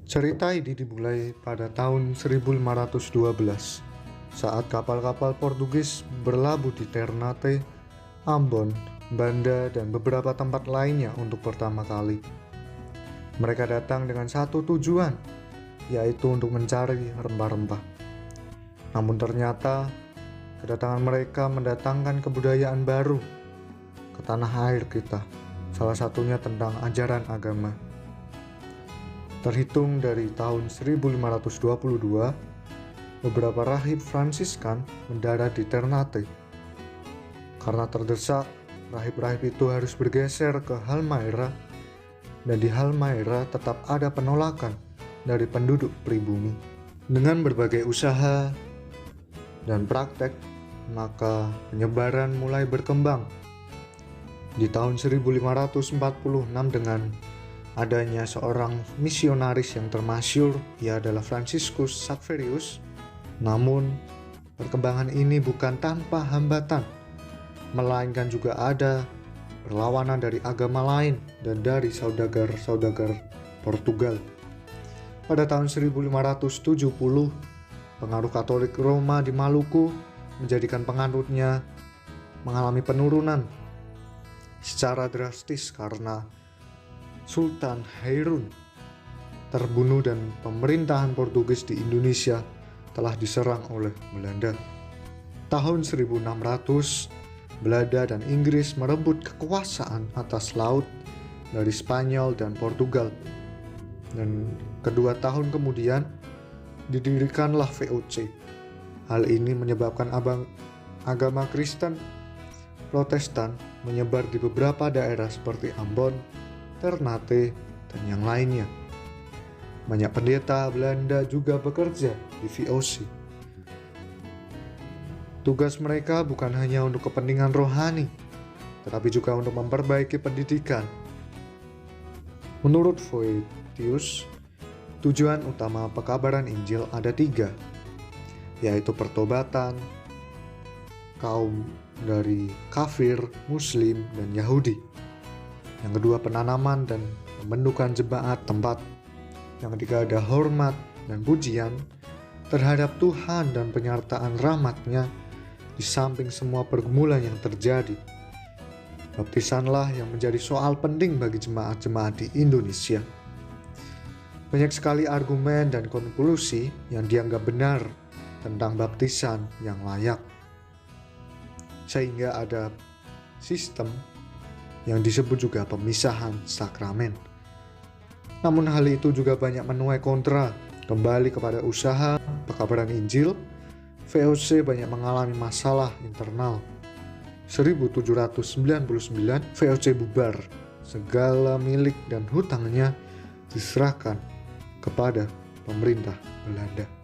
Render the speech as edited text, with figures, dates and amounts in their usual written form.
Cerita ini dimulai pada tahun 1512 saat kapal-kapal Portugis berlabuh di Ternate, Ambon, Banda, dan beberapa tempat lainnya untuk pertama kali. Mereka datang dengan satu tujuan, yaitu untuk mencari rempah-rempah. Namun ternyata kedatangan mereka mendatangkan kebudayaan baru ke tanah air kita, salah satunya tentang ajaran agama. Terhitung dari tahun 1522, beberapa rahib Fransiskan mendarat di Ternate. Karena terdesak, rahib-rahib itu harus bergeser ke Halmahera, dan di Halmahera tetap ada penolakan dari penduduk pribumi. Dengan berbagai usaha dan praktek, maka penyebaran mulai berkembang. Di tahun 1546 dengan adanya seorang misionaris yang termasyhur, ia adalah Franciscus Xaverius. Namun, perkembangan ini bukan tanpa hambatan, melainkan juga ada perlawanan dari agama lain dan dari saudagar-saudagar Portugal. Pada tahun 1570, pengaruh Katolik Roma di Maluku menjadikan penganutnya mengalami penurunan secara drastis karena Sultan Hairun terbunuh dan pemerintahan Portugis di Indonesia telah diserang oleh Belanda. Tahun 1600, Belanda dan Inggris merebut kekuasaan atas laut dari Spanyol dan Portugal. Dan kedua tahun kemudian didirikanlah VOC. Hal ini menyebabkan agama Kristen Protestan menyebar di beberapa daerah seperti Ambon, Ternate, dan yang lainnya. Banyak pendeta Belanda juga bekerja di VOC. Tugas mereka bukan hanya untuk kepentingan rohani, tetapi juga untuk memperbaiki pendidikan. Menurut Voetius, tujuan utama pekabaran Injil ada 3, yaitu pertobatan kaum dari kafir, Muslim, dan Yahudi. Yang kedua, penanaman dan pembentukan jemaat tempat. Yang ketiga, ada hormat dan pujian terhadap Tuhan dan penyertaan rahmat-Nya di samping semua pergumulan yang terjadi. Baptisanlah yang menjadi soal penting bagi jemaat-jemaat di Indonesia. Banyak sekali argumen dan konklusi yang dianggap benar tentang baptisan yang layak, sehingga ada sistem yang disebut juga pemisahan sakramen. Namun hal itu juga banyak menuai kontra. Kembali kepada usaha pekabaran Injil, VOC banyak mengalami masalah internal. 1799 VOC bubar, segala milik dan hutangnya diserahkan kepada pemerintah Belanda.